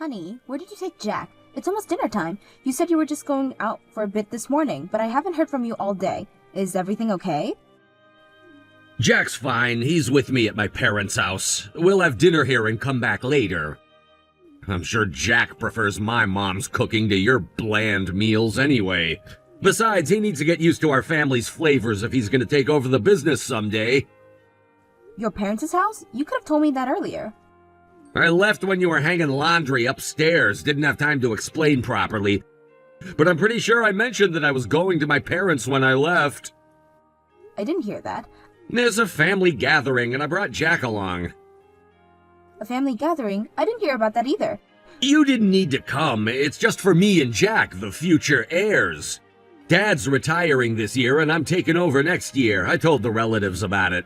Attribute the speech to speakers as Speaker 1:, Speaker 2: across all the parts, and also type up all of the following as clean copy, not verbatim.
Speaker 1: Honey, where did you take Jack? It's almost dinner time. You said you were just going out for a bit this morning, but I haven't heard from you all day. Is everything okay?
Speaker 2: Jack's fine. He's with me at my parents' house. We'll have dinner here and come back later. I'm sure Jack prefers my mom's cooking to your bland meals anyway. Besides, he needs to get used to our family's flavors if he's going to take over the business someday.
Speaker 1: Your parents' house? You could have told me that earlier.
Speaker 2: I left when you were hanging laundry upstairs. Didn't have time to explain properly. But I'm pretty sure I mentioned that I was going to my parents when I left.
Speaker 1: I didn't hear that.
Speaker 2: There's a family gathering, and I brought Jack along.
Speaker 1: A family gathering? I didn't hear about that either.
Speaker 2: You didn't need to come. It's just for me and Jack, the future heirs. Dad's retiring this year, and I'm taking over next year. I told the relatives about it.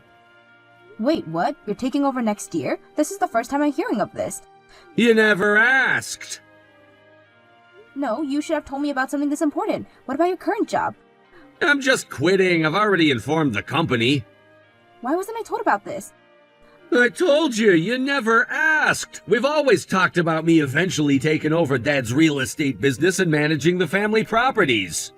Speaker 1: Wait, what? You're taking over next year? This is the first time I'm hearing of this.
Speaker 2: You never asked.
Speaker 1: No, you should have told me about something this important. What about your current job?
Speaker 2: I'm just quitting. I've already informed the company.
Speaker 1: Why wasn't I told about this?
Speaker 2: I told you, you never asked. We've always talked about me eventually taking over Dad's real estate business and managing the family properties.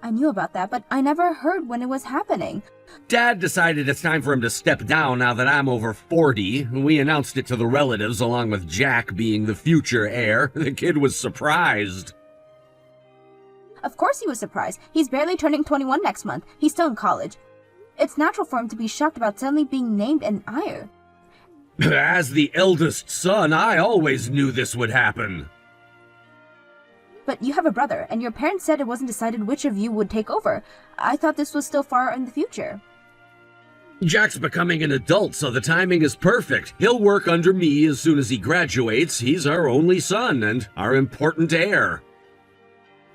Speaker 1: I knew about that, but I never heard when it was happening.
Speaker 2: Dad decided it's time for him to step down now that I'm over 40. We announced it to the relatives along with Jack being the future heir. The kid was surprised.
Speaker 1: Of course he was surprised. He's barely turning 21 next month. He's still in college. It's natural for him to be shocked about suddenly being named an heir.
Speaker 2: As the eldest son, I always knew this would happen.
Speaker 1: But you have a brother, and your parents said it wasn't decided which of you would take over. I thought this was still far in the future.
Speaker 2: Jack's becoming an adult, so the timing is perfect. He'll work under me as soon as he graduates. He's our only son and our important heir.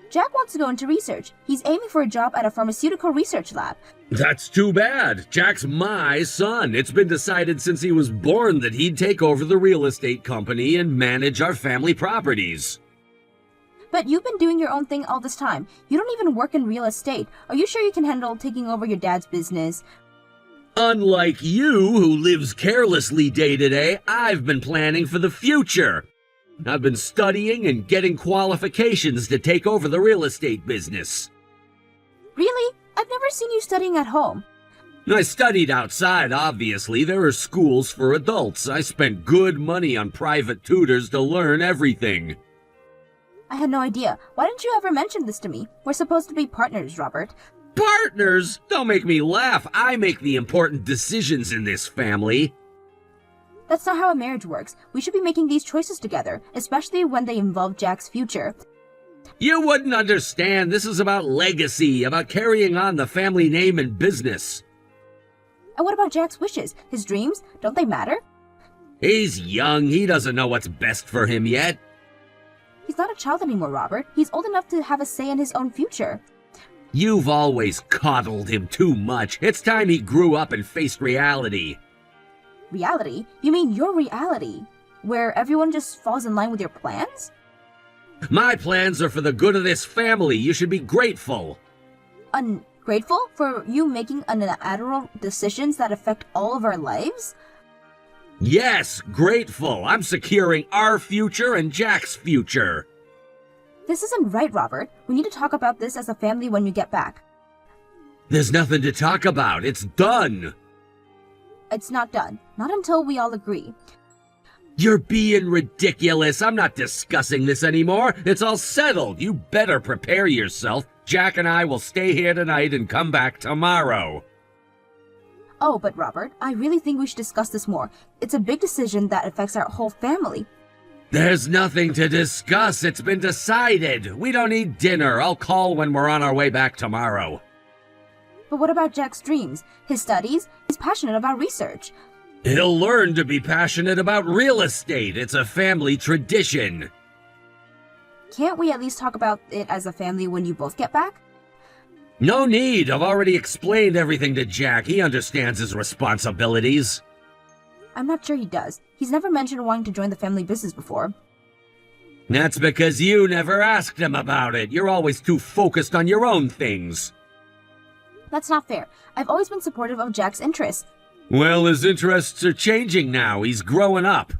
Speaker 1: Jack wants to go into research. He's aiming for a job at a pharmaceutical research lab.
Speaker 2: That's too bad. Jack's my son. It's been decided since he was born that he'd take over the real estate company and manage our family properties.
Speaker 1: But you've been doing your own thing all this time. You don't even work in real estate. Are you sure you can handle taking over your dad's business?
Speaker 2: Unlike you, who lives carelessly day to day, I've been planning for the future. I've been studying and getting qualifications to take over the real estate business.
Speaker 1: Really? I've never seen you studying at home.
Speaker 2: I studied outside, obviously. There are schools for adults. I spent good money on private tutors to learn everything.
Speaker 1: I had no idea. Why didn't you ever mention this to me? We're supposed to be partners, Robert.
Speaker 2: Partners? Don't make me laugh. I make the important decisions in this family.
Speaker 1: That's not how a marriage works. We should be making these choices together, especially when they involve Jack's future.
Speaker 2: You wouldn't understand. This is about legacy, about carrying on the family name and business.
Speaker 1: And what about Jack's wishes? His dreams? Don't they matter?
Speaker 2: He's young. He doesn't know what's best for him yet.
Speaker 1: He's not a child anymore, Robert. He's old enough to have a say in his own future.
Speaker 2: You've always coddled him too much. It's time he grew up and faced reality.
Speaker 1: Reality? You mean your reality? Where everyone just falls in line with your plans?
Speaker 2: My plans are for the good of this family. You should be grateful.
Speaker 1: Ungrateful for you making unilateral decisions that affect all of our lives?
Speaker 2: Yes, grateful. I'm securing our future and Jack's future.
Speaker 1: This isn't right, Robert. We need to talk about this as a family when you get back.
Speaker 2: There's nothing to talk about. It's done.
Speaker 1: It's not done. Not until we all agree.
Speaker 2: You're being ridiculous. I'm not discussing this anymore. It's all settled. You better prepare yourself. Jack and I will stay here tonight and come back tomorrow.
Speaker 1: Oh, but Robert, I really think we should discuss this more. It's a big decision that affects our whole family.
Speaker 2: There's nothing to discuss. It's been decided. We don't need dinner. I'll call when we're on our way back tomorrow.
Speaker 1: But what about Jack's dreams? His studies? He's passionate about research.
Speaker 2: He'll learn to be passionate about real estate. It's a family tradition.
Speaker 1: Can't we at least talk about it as a family when you both get back?
Speaker 2: No need. I've already explained everything to Jack. He understands his responsibilities.
Speaker 1: I'm not sure he does. He's never mentioned wanting to join the family business before.
Speaker 2: That's because you never asked him about it. You're always too focused on your own things.
Speaker 1: That's not fair. I've always been supportive of Jack's interests.
Speaker 2: Well, his interests are changing now. He's growing up.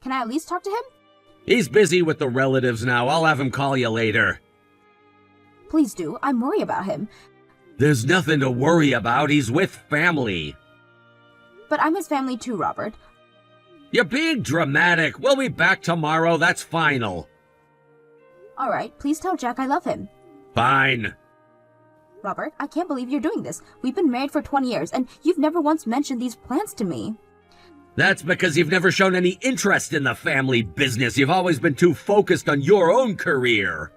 Speaker 1: Can I at least talk to him?
Speaker 2: He's busy with the relatives now. I'll have him call you later.
Speaker 1: Please do. I'm worried about him.
Speaker 2: There's nothing to worry about. He's with family.
Speaker 1: But I'm his family too, Robert.
Speaker 2: You're being dramatic. We'll be back tomorrow. That's final.
Speaker 1: All right, please tell Jack I love him.
Speaker 2: Fine.
Speaker 1: Robert, I can't believe you're doing this. We've been married for 20 years, and you've never once mentioned these plans to me.
Speaker 2: That's because you've never shown any interest in the family business. You've always been too focused on your own career.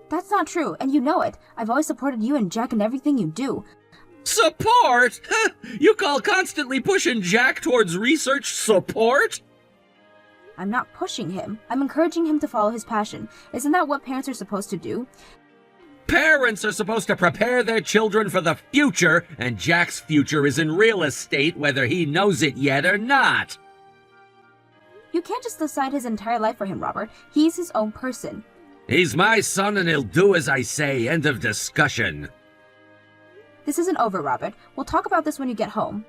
Speaker 1: That's not true, and you know it. I've always supported you and Jack in everything you do.
Speaker 2: Support? You call constantly pushing Jack towards research support?
Speaker 1: I'm not pushing him. I'm encouraging him to follow his passion. Isn't that what parents are supposed to do?
Speaker 2: Parents are supposed to prepare their children for the future, and Jack's future is in real estate, whether he knows it yet or not.
Speaker 1: You can't just decide his entire life for him, Robert. He's his own person.
Speaker 2: He's my son, and he'll do as I say. End of discussion.
Speaker 1: This isn't over, Robert. We'll talk about this when you get home.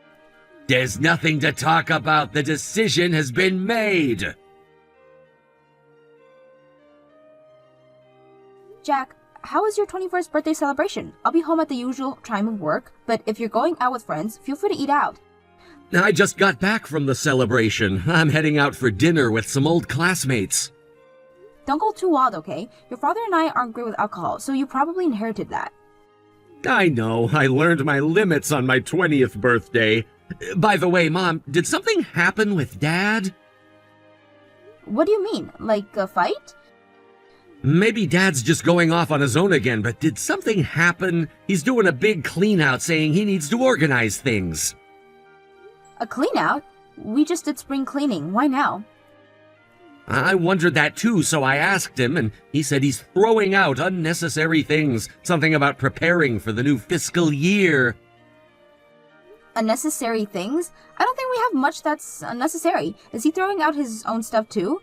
Speaker 2: There's nothing to talk about. The decision has been made.
Speaker 1: Jack, how was your 21st birthday celebration? I'll be home at the usual time of work, but if you're going out with friends, feel free to eat out.
Speaker 2: I just got back from the celebration. I'm heading out for dinner with some old classmates.
Speaker 1: Don't go too wild, okay? Your father and I aren't great with alcohol, so you probably inherited that.
Speaker 2: I know. I learned my limits on my 20th birthday. By the way, Mom, did something happen with Dad?
Speaker 1: What do you mean? Like a fight?
Speaker 2: Maybe Dad's just going off on his own again, but did something happen? He's doing a big clean-out saying he needs to organize things.
Speaker 1: A clean-out? We just did spring cleaning. Why now?
Speaker 2: I wondered that too, so I asked him, and he said he's throwing out unnecessary things. Something about preparing for the new fiscal year.
Speaker 1: Unnecessary things? I don't think we have much that's unnecessary. Is he throwing out his own stuff too?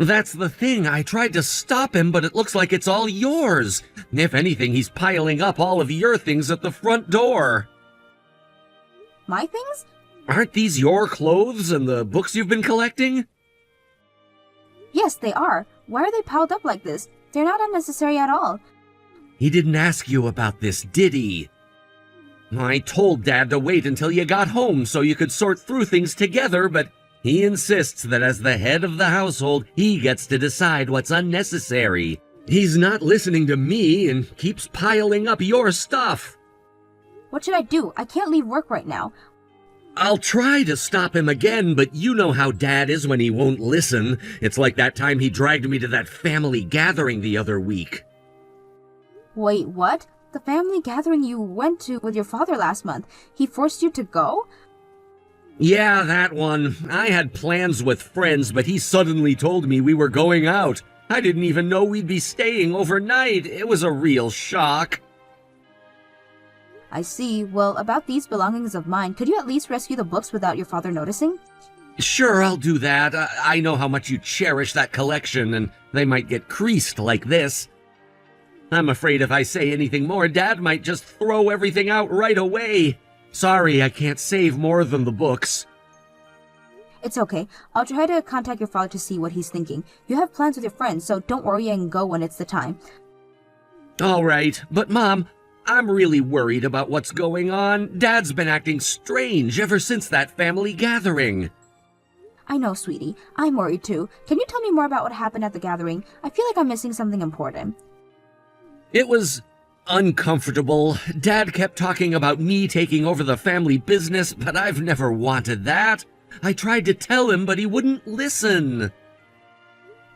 Speaker 2: That's the thing. I tried to stop him, but it looks like it's all yours. If anything, he's piling up all of your things at the front door.
Speaker 1: My things?
Speaker 2: Aren't these your clothes and the books you've been collecting?
Speaker 1: Yes, they are. Why are they piled up like this? They're not unnecessary at all.
Speaker 2: He didn't ask you about this, did he? I told Dad to wait until you got home so you could sort through things together, but he insists that as the head of the household, he gets to decide what's unnecessary. He's not listening to me and keeps piling up your stuff.
Speaker 1: What should I do? I can't leave work right now.
Speaker 2: I'll try to stop him again, but you know how Dad is when he won't listen. It's like that time he dragged me to that family gathering the other week.
Speaker 1: Wait, what? The family gathering you went to with your father last month. He forced you to go?
Speaker 2: Yeah, that one. I had plans with friends, but he suddenly told me we were going out. I didn't even know we'd be staying overnight. It was a real shock.
Speaker 1: I see. Well, about these belongings of mine, could you at least rescue the books without your father noticing?
Speaker 2: Sure, I'll do that. I know how much you cherish that collection, and they might get creased like this. I'm afraid if I say anything more, Dad might just throw everything out right away. Sorry, I can't save more than the books.
Speaker 1: It's okay. I'll try to contact your father to see what he's thinking. You have plans with your friends, so don't worry and go when it's the time.
Speaker 2: All right, but Mom, I'm really worried about what's going on. Dad's been acting strange ever since that family gathering.
Speaker 1: I know, sweetie. I'm worried too. Can you tell me more about what happened at the gathering? I feel like I'm missing something important.
Speaker 2: It was uncomfortable. Dad kept talking about me taking over the family business, but I've never wanted that. I tried to tell him, but he wouldn't listen.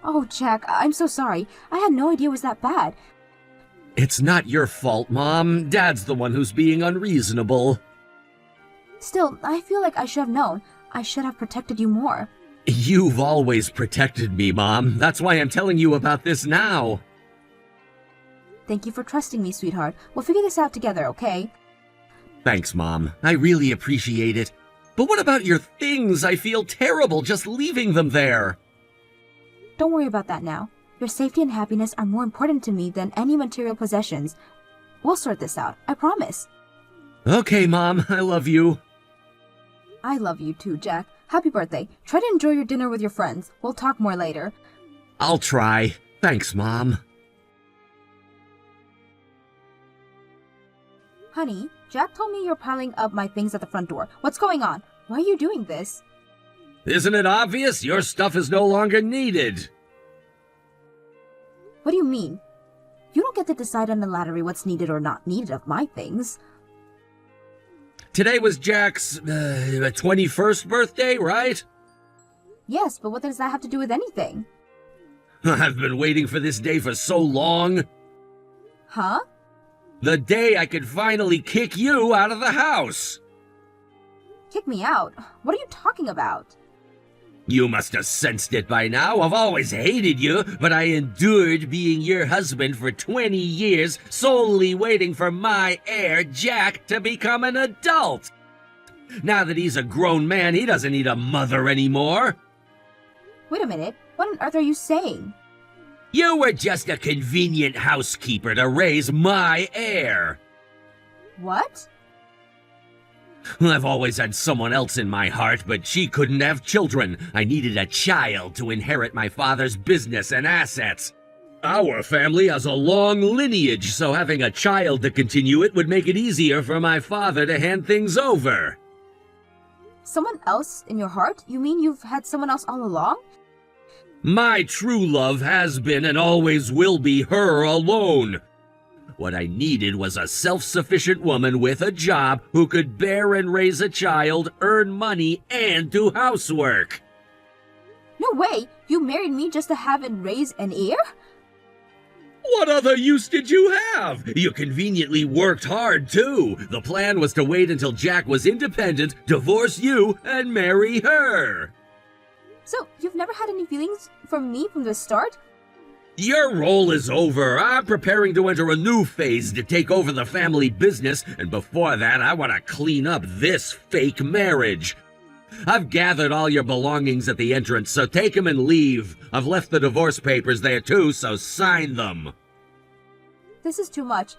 Speaker 1: Oh, Jack, I'm so sorry. I had no idea it was that bad.
Speaker 2: It's not your fault, Mom. Dad's the one who's being unreasonable.
Speaker 1: Still, I feel like I should have known. I should have protected you more.
Speaker 2: You've always protected me, Mom. That's why I'm telling you about this now.
Speaker 1: Thank you for trusting me, sweetheart. We'll figure this out together, okay?
Speaker 2: Thanks, Mom. I really appreciate it. But what about your things? I feel terrible just leaving them there.
Speaker 1: Don't worry about that now. Your safety and happiness are more important to me than any material possessions. We'll sort this out, I promise.
Speaker 2: Okay, Mom. I love you.
Speaker 1: I love you too, Jack. Happy birthday. Try to enjoy your dinner with your friends. We'll talk more later.
Speaker 2: I'll try. Thanks, Mom.
Speaker 1: Honey, Jack told me you're piling up my things at the front door. What's going on? Why are you doing this?
Speaker 2: Isn't it obvious? Your stuff is no longer needed.
Speaker 1: What do you mean? You don't get to decide on the lottery what's needed or not needed of my things.
Speaker 2: Today was Jack's 21st birthday, right?
Speaker 1: Yes, but what does that have to do with anything?
Speaker 2: I've been waiting for this day for so long.
Speaker 1: Huh?
Speaker 2: The day I could finally kick you out of the house.
Speaker 1: Kick me out? What are you talking about?
Speaker 2: You must have sensed it by now. I've always hated you, but I endured being your husband for 20 years, solely waiting for my heir, Jack, to become an adult. Now that he's a grown man, he doesn't need a mother anymore.
Speaker 1: Wait a minute. What on earth are you saying?
Speaker 2: You were just a convenient housekeeper to raise my heir.
Speaker 1: What?
Speaker 2: I've always had someone else in my heart, but she couldn't have children. I needed a child to inherit my father's business and assets. Our family has a long lineage, so having a child to continue it would make it easier for my father to hand things over.
Speaker 1: Someone else in your heart? You mean you've had someone else all along?
Speaker 2: My true love has been and always will be her alone. What I needed was a self-sufficient woman with a job who could bear and raise a child, earn money, and do housework.
Speaker 1: No way! You married me just to have and raise an heir?
Speaker 2: What other use did you have? You conveniently worked hard, too. The plan was to wait until Jack was independent, divorce you, and marry her.
Speaker 1: So, you've never had any feelings for me from the start?
Speaker 2: Your role is over. I'm preparing to enter a new phase to take over the family business, and before that, I want to clean up this fake marriage. I've gathered all your belongings at the entrance, so take them and leave. I've left the divorce papers there too, so sign them.
Speaker 1: This is too much.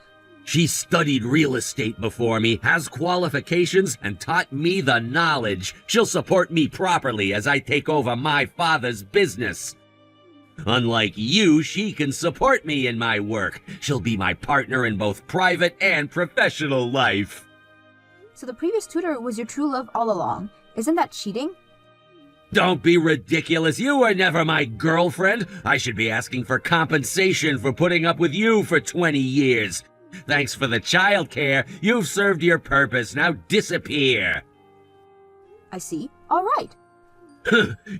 Speaker 2: She studied real estate before me, has qualifications, and taught me the knowledge. She'll support me properly as I take over my father's business. Unlike you, she can support me in my work. She'll be my partner in both private and professional life.
Speaker 1: So the previous tutor was your true love all along. Isn't that cheating?
Speaker 2: Don't be ridiculous. You were never my girlfriend. I should be asking for compensation for putting up with you for 20 years. Thanks for the childcare. You've served your purpose. Now disappear.
Speaker 1: I see. All right.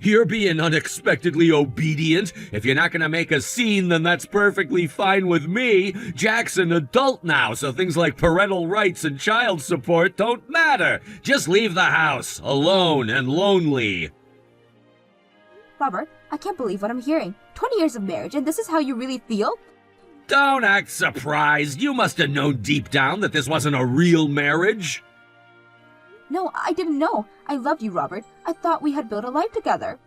Speaker 2: You're being unexpectedly obedient. If you're not gonna make a scene, then that's perfectly fine with me. Jack's an adult now, so things like parental rights and child support don't matter. Just leave the house, alone and lonely.
Speaker 1: Robert, I can't believe what I'm hearing. 20 years of marriage, and this is how you really feel?
Speaker 2: Don't act surprised. You must have known deep down that this wasn't a real marriage.
Speaker 1: No, I didn't know. I loved you, Robert. I thought we had built a life together.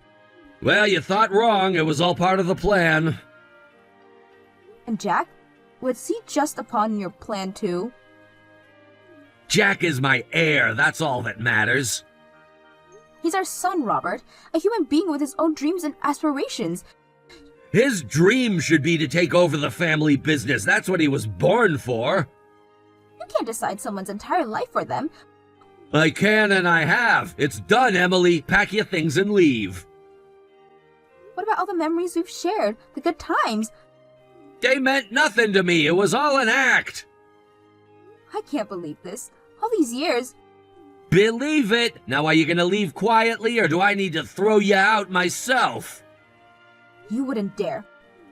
Speaker 2: Well, you thought wrong. It was all part of the plan.
Speaker 1: And Jack? Was he just upon your plan too?
Speaker 2: Jack is my heir. That's all that matters.
Speaker 1: He's our son, Robert. A human being with his own dreams and aspirations.
Speaker 2: His dream should be to take over the family business. That's what he was born for.
Speaker 1: You can't decide someone's entire life for them.
Speaker 2: I can and I have. It's done, Emily. Pack your things and leave.
Speaker 1: What about all the memories we've shared? The good times?
Speaker 2: They meant nothing to me. It was all an act.
Speaker 1: I can't believe this. All these years.
Speaker 2: Believe it. Now are you gonna leave quietly or do I need to throw you out myself?
Speaker 1: You wouldn't dare.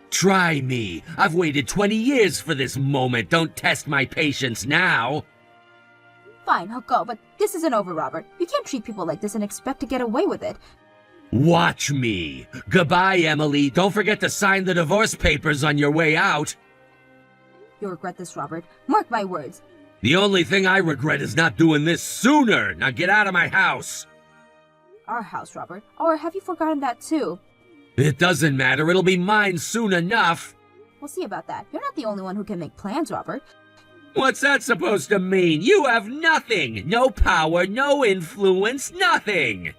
Speaker 2: Try me. I've waited 20 years for this moment. Don't test my patience now.
Speaker 1: Fine, I'll go, but this isn't over, Robert. You can't treat people like this and expect to get away with it.
Speaker 2: Watch me. Goodbye, Emily. Don't forget to sign the divorce papers on your way out.
Speaker 1: You'll regret this, Robert. Mark my words.
Speaker 2: The only thing I regret is not doing this sooner. Now get out of my house.
Speaker 1: Our house, Robert. Or have you forgotten that too?
Speaker 2: It doesn't matter. It'll be mine soon enough.
Speaker 1: We'll see about that. You're not the only one who can make plans, Robert.
Speaker 2: What's that supposed to mean? You have nothing. No power, no influence, nothing.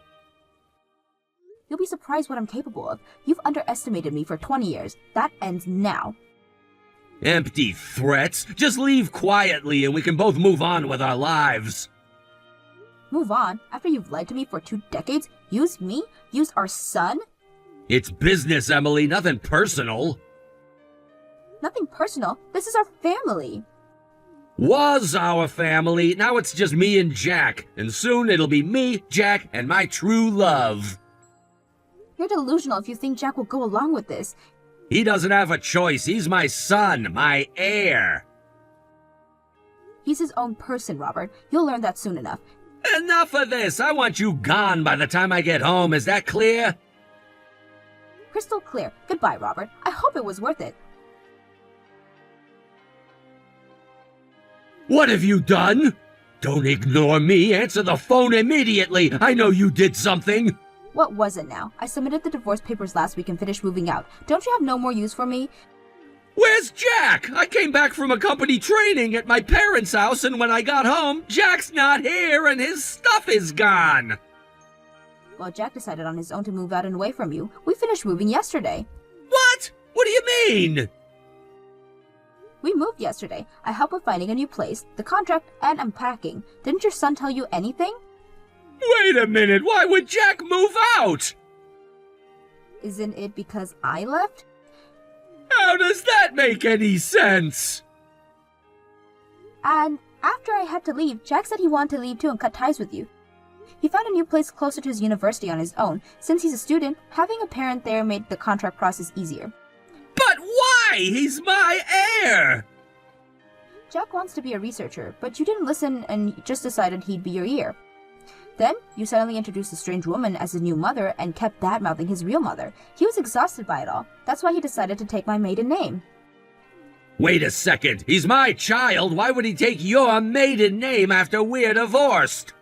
Speaker 1: You'll be surprised what I'm capable of. You've underestimated me for 20 years. That ends now.
Speaker 2: Empty threats. Just leave quietly and we can both move on with our lives.
Speaker 1: Move on? After you've lied to me for 2 decades? Use me? Use our son?
Speaker 2: It's business, Emily, nothing personal.
Speaker 1: Nothing personal. This is our family.
Speaker 2: Was our family. Now it's just me and Jack. And soon it'll be me, Jack, and my true love.
Speaker 1: You're delusional if you think Jack will go along with this.
Speaker 2: He doesn't have a choice. He's my son, my heir.
Speaker 1: He's his own person, Robert. You'll learn that soon enough.
Speaker 2: Enough of this. I want you gone by the time I get home. Is that clear?
Speaker 1: Crystal clear. Goodbye, Robert. I hope it was worth it.
Speaker 2: What have you done? Don't ignore me. Answer the phone immediately. I know you did something.
Speaker 1: What was it now? I submitted the divorce papers last week and finished moving out. Don't you have no more use for me?
Speaker 2: Where's Jack? I came back from a company training at my parents' house, and when I got home, Jack's not here and his stuff is gone.
Speaker 1: Well, Jack decided on his own to move out and away from you. We finished moving yesterday.
Speaker 2: What? What do you mean?
Speaker 1: We moved yesterday. I helped with finding a new place, the contract, and unpacking. Didn't your son tell you anything?
Speaker 2: Wait a minute, why would Jack move out?
Speaker 1: Isn't it because I left?
Speaker 2: How does that make any sense?
Speaker 1: And after I had to leave, Jack said he wanted to leave too and cut ties with you. He found a new place closer to his university on his own. Since he's a student, having a parent there made the contract process easier.
Speaker 2: But why? He's my heir!
Speaker 1: Jack wants to be a researcher, but you didn't listen and just decided he'd be your ear. Then, you suddenly introduced a strange woman as his new mother and kept bad-mouthing his real mother. He was exhausted by it all. That's why he decided to take my maiden name.
Speaker 2: Wait a second. He's my child. Why would he take your maiden name after we're divorced?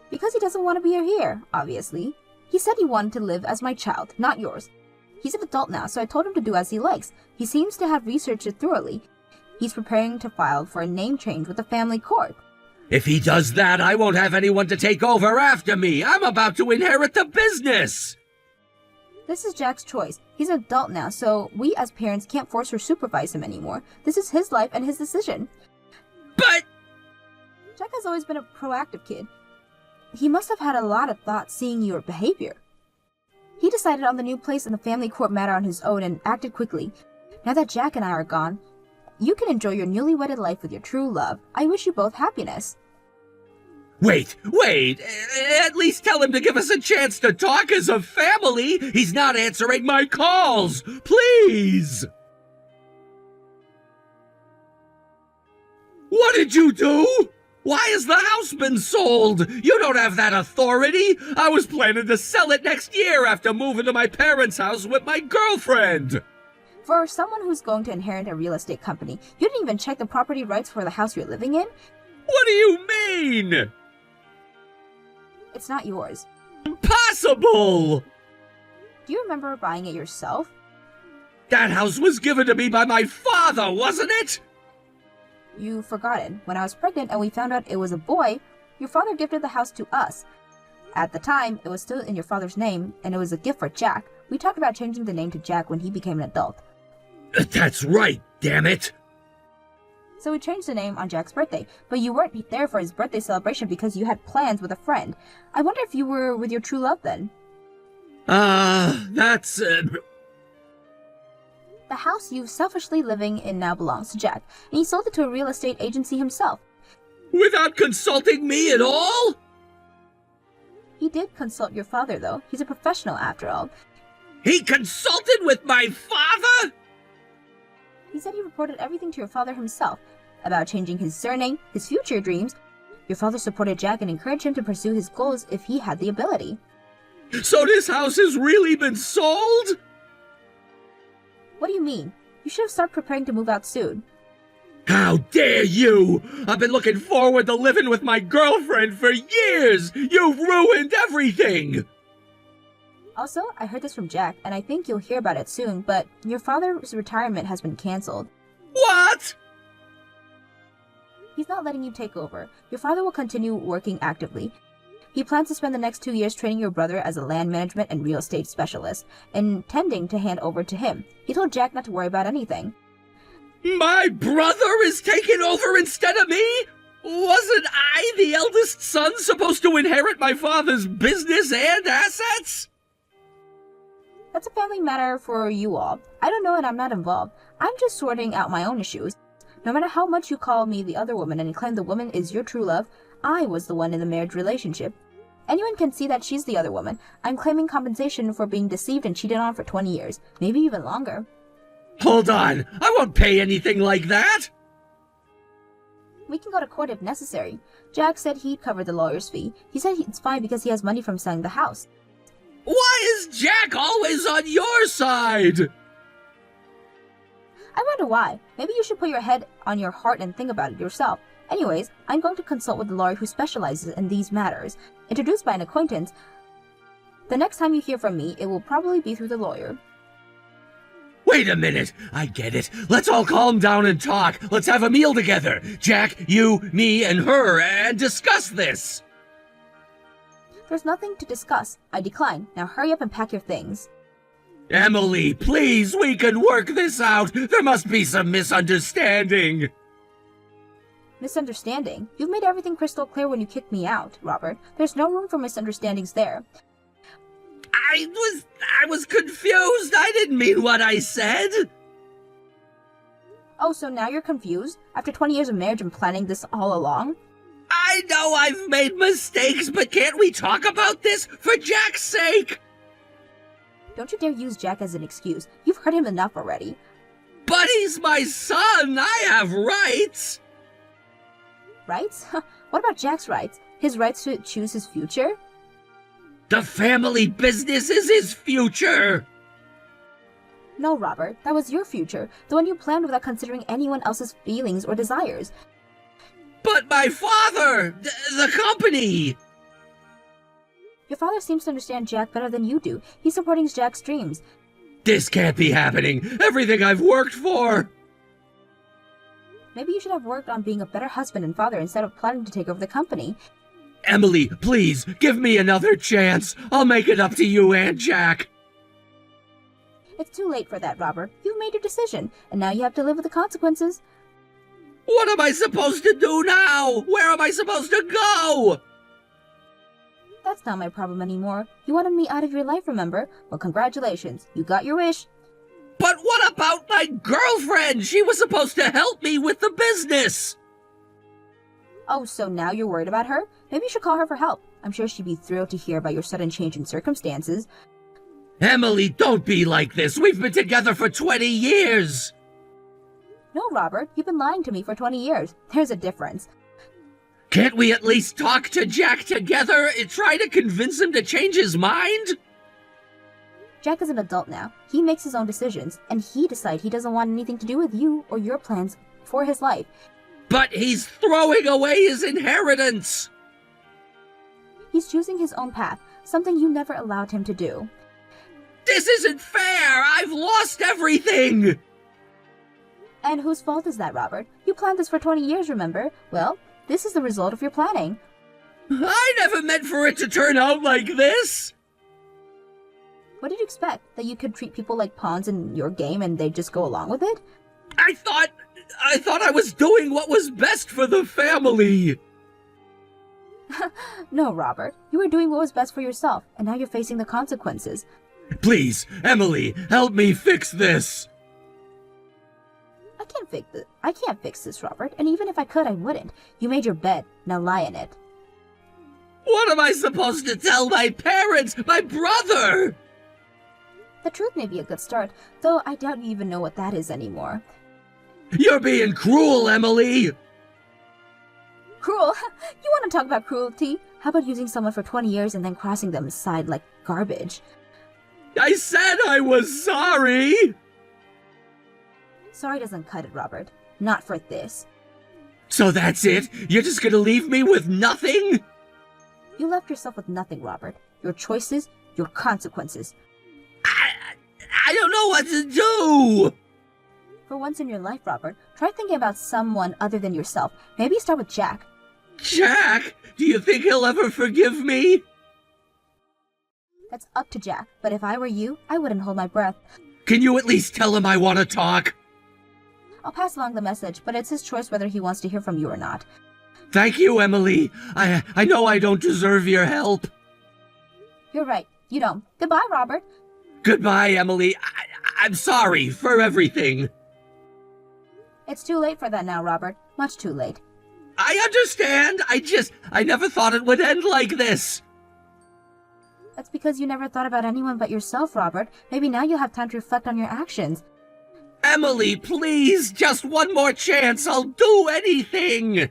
Speaker 1: Because he doesn't want to be your heir, obviously. He said he wanted to live as my child, not yours. He's an adult now, so I told him to do as he likes. He seems to have researched it thoroughly. He's preparing to file for a name change with the family court.
Speaker 2: If he does that, I won't have anyone to take over after me. I'm about to inherit the business.
Speaker 1: This is Jack's choice. He's an adult now, so we as parents can't force or supervise him anymore. This is his life and his decision.
Speaker 2: But
Speaker 1: Jack has always been a proactive kid. He must have had a lot of thought seeing your behavior. He decided on the new place and the family court matter on his own and acted quickly. Now that Jack and I are gone, you can enjoy your newly wedded life with your true love. I wish you both happiness.
Speaker 2: Wait! At least tell him to give us a chance to talk as a family! He's not answering my calls! Please! What did you do? Why has the house been sold? You don't have that authority! I was planning to sell it next year after moving to my parents' house with my girlfriend!
Speaker 1: For someone who's going to inherit a real estate company, you didn't even check the property rights for the house you're living in?
Speaker 2: What do you mean?
Speaker 1: It's not yours.
Speaker 2: Impossible!
Speaker 1: Do you remember buying it yourself?
Speaker 2: That house was given to me by my father, wasn't it?
Speaker 1: You've forgotten. When I was pregnant and we found out it was a boy, your father gifted the house to us. At the time, it was still in your father's name, and it was a gift for Jack. We talked about changing the name to Jack when he became an adult.
Speaker 2: That's right, damn it!
Speaker 1: So we changed the name on Jack's birthday, but you weren't there for his birthday celebration because you had plans with a friend. I wonder if you were with your true love then.
Speaker 2: That's...
Speaker 1: The house you selfishly living in now belongs to Jack, and he sold it to a real estate agency himself.
Speaker 2: Without consulting me at all?
Speaker 1: He did consult your father, though. He's a professional, after all.
Speaker 2: He consulted with my father?
Speaker 1: He said he reported everything to your father himself, about changing his surname, his future dreams. Your father supported Jack and encouraged him to pursue his goals if he had the ability.
Speaker 2: So this house has really been sold?
Speaker 1: What do you mean? You should have started preparing to move out soon.
Speaker 2: How dare you! I've been looking forward to living with my girlfriend for years! You've ruined everything!
Speaker 1: Also, I heard this from Jack, and I think you'll hear about it soon, but your father's retirement has been canceled.
Speaker 2: What?
Speaker 1: He's not letting you take over. Your father will continue working actively. He plans to spend the next 2 years training your brother as a land management and real estate specialist, intending to hand over to him. He told Jack not to worry about anything.
Speaker 2: My brother is taking over instead of me? Wasn't I, the eldest son, supposed to inherit my father's business and assets?
Speaker 1: That's a family matter for you all. I don't know and I'm not involved. I'm just sorting out my own issues. No matter how much you call me the other woman and claim the woman is your true love, I was the one in the marriage relationship. Anyone can see that she's the other woman. I'm claiming compensation for being deceived and cheated on for 20 years, maybe even longer.
Speaker 2: Hold on, I won't pay anything like that!
Speaker 1: We can go to court if necessary. Jack said he'd cover the lawyer's fee. He said it's fine because he has money from selling the house.
Speaker 2: Why is Jack always on your side?
Speaker 1: I wonder why. Maybe you should put your head on your heart and think about it yourself. Anyways, I'm going to consult with the lawyer who specializes in these matters. Introduced by an acquaintance. The next time you hear from me, it will probably be through the lawyer.
Speaker 2: Wait a minute, I get it. Let's all calm down and talk. Let's have a meal together. Jack, you, me, and her, and discuss this.
Speaker 1: There's nothing to discuss. I decline. Now hurry up and pack your things.
Speaker 2: Emily, please, we can work this out. There must be some misunderstanding.
Speaker 1: Misunderstanding? You've made everything crystal clear when you kicked me out, Robert. There's no room for misunderstandings there.
Speaker 2: I was confused. I didn't mean what I said.
Speaker 1: Oh, so now you're confused? After 20 years of marriage and planning this all along?
Speaker 2: I know I've made mistakes, but can't we talk about this for Jack's sake?
Speaker 1: Don't you dare use Jack as an excuse. You've hurt him enough already.
Speaker 2: But he's my son. I have rights.
Speaker 1: Rights? What about Jack's rights? His rights to choose his future?
Speaker 2: The family business is his future.
Speaker 1: No, Robert. That was your future. The one you planned without considering anyone else's feelings or desires.
Speaker 2: But my father! The company!
Speaker 1: Your father seems to understand Jack better than you do. He's supporting Jack's dreams.
Speaker 2: This can't be happening. Everything I've worked for.
Speaker 1: Maybe you should have worked on being a better husband and father instead of planning to take over the company.
Speaker 2: Emily, please, give me another chance. I'll make it up to you and Jack.
Speaker 1: It's too late for that, Robert. You've made your decision, and now you have to live with the consequences.
Speaker 2: What am I supposed to do now? Where am I supposed to go?
Speaker 1: That's not my problem anymore. You wanted me out of your life, remember? Well, congratulations. You got your wish.
Speaker 2: But what about my girlfriend? She was supposed to help me with the business.
Speaker 1: Oh, so now you're worried about her? Maybe you should call her for help. I'm sure she'd be thrilled to hear about your sudden change in circumstances.
Speaker 2: Emily, don't be like this. We've been together for 20 years.
Speaker 1: No, Robert. You've been lying to me for 20 years. There's a difference.
Speaker 2: Can't we at least talk to Jack together and try to convince him to change his mind?
Speaker 1: Jack is an adult now. He makes his own decisions, and he decides he doesn't want anything to do with you or your plans for his life.
Speaker 2: But he's throwing away his inheritance!
Speaker 1: He's choosing his own path, something you never allowed him to do.
Speaker 2: This isn't fair! I've lost everything!
Speaker 1: And whose fault is that, Robert? You planned this for 20 years, remember? Well, this is the result of your planning.
Speaker 2: I never meant for it to turn out like this!
Speaker 1: What did you expect? That you could treat people like pawns in your game and they'd just go along with it?
Speaker 2: I thought I was doing what was best for the family!
Speaker 1: No, Robert. You were doing what was best for yourself, and now you're facing the consequences.
Speaker 2: Please, Emily, help me fix this!
Speaker 1: I can't fix this, Robert, and even if I could, I wouldn't. You made your bed. Now lie in it.
Speaker 2: What am I supposed to tell my parents? My brother?
Speaker 1: The truth may be a good start, though I doubt you even know what that is anymore.
Speaker 2: You're being cruel, Emily!
Speaker 1: Cruel? You want to talk about cruelty? How about using someone for 20 years and then crossing them aside like garbage?
Speaker 2: I said I was sorry!
Speaker 1: Sorry doesn't cut it, Robert. Not for this.
Speaker 2: So that's it? You're just gonna leave me with nothing?
Speaker 1: You left yourself with nothing, Robert. Your choices, your consequences.
Speaker 2: I don't know what to do!
Speaker 1: For once in your life, Robert, try thinking about someone other than yourself. Maybe start with Jack.
Speaker 2: Jack, do you think he'll ever forgive me?
Speaker 1: That's up to Jack, but if I were you, I wouldn't hold my breath.
Speaker 2: Can you at least tell him I want to talk?
Speaker 1: I'll pass along the message, but it's his choice whether he wants to hear from you or not.
Speaker 2: Thank you, Emily. I know I don't deserve your help.
Speaker 1: You're right, you don't. Goodbye, Robert.
Speaker 2: Goodbye, Emily. I'm sorry for everything.
Speaker 1: It's too late for that now, Robert. Much too late.
Speaker 2: I understand. I never thought it would end like this.
Speaker 1: That's because you never thought about anyone but yourself, Robert. Maybe now you'll have time to reflect on your actions.
Speaker 2: Emily, please, just one more chance. I'll do anything.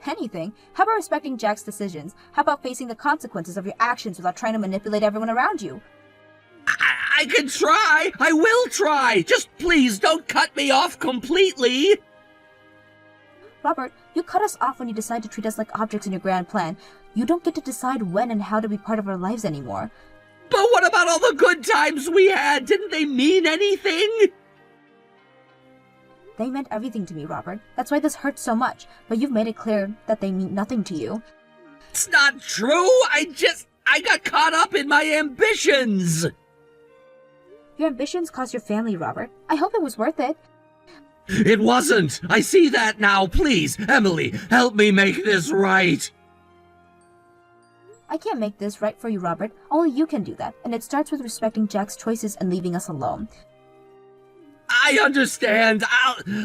Speaker 1: Anything? How about respecting Jack's decisions? How about facing the consequences of your actions without trying to manipulate everyone around you?
Speaker 2: I can try. I will try. Just please don't cut me off completely.
Speaker 1: Robert, you cut us off when you decide to treat us like objects in your grand plan. You don't get to decide when and how to be part of our lives anymore.
Speaker 2: But what about all the good times we had? Didn't they mean anything?
Speaker 1: They meant everything to me, Robert. That's why this hurts so much, but you've made it clear that they mean nothing to you.
Speaker 2: It's not true. I got caught up in my ambitions.
Speaker 1: Your ambitions cost your family, Robert. I hope it was worth it.
Speaker 2: It wasn't. I see that now. Please, Emily, help me make this right.
Speaker 1: I can't make this right for you, Robert. Only you can do that, and it starts with respecting Jack's choices and leaving us alone.
Speaker 2: I understand.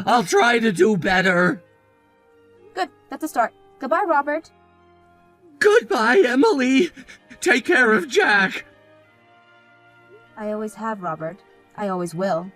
Speaker 2: I'll try to do better.
Speaker 1: Good, that's a start. Goodbye, Robert.
Speaker 2: Goodbye, Emily. Take care of Jack.
Speaker 1: I always have, Robert. I always will.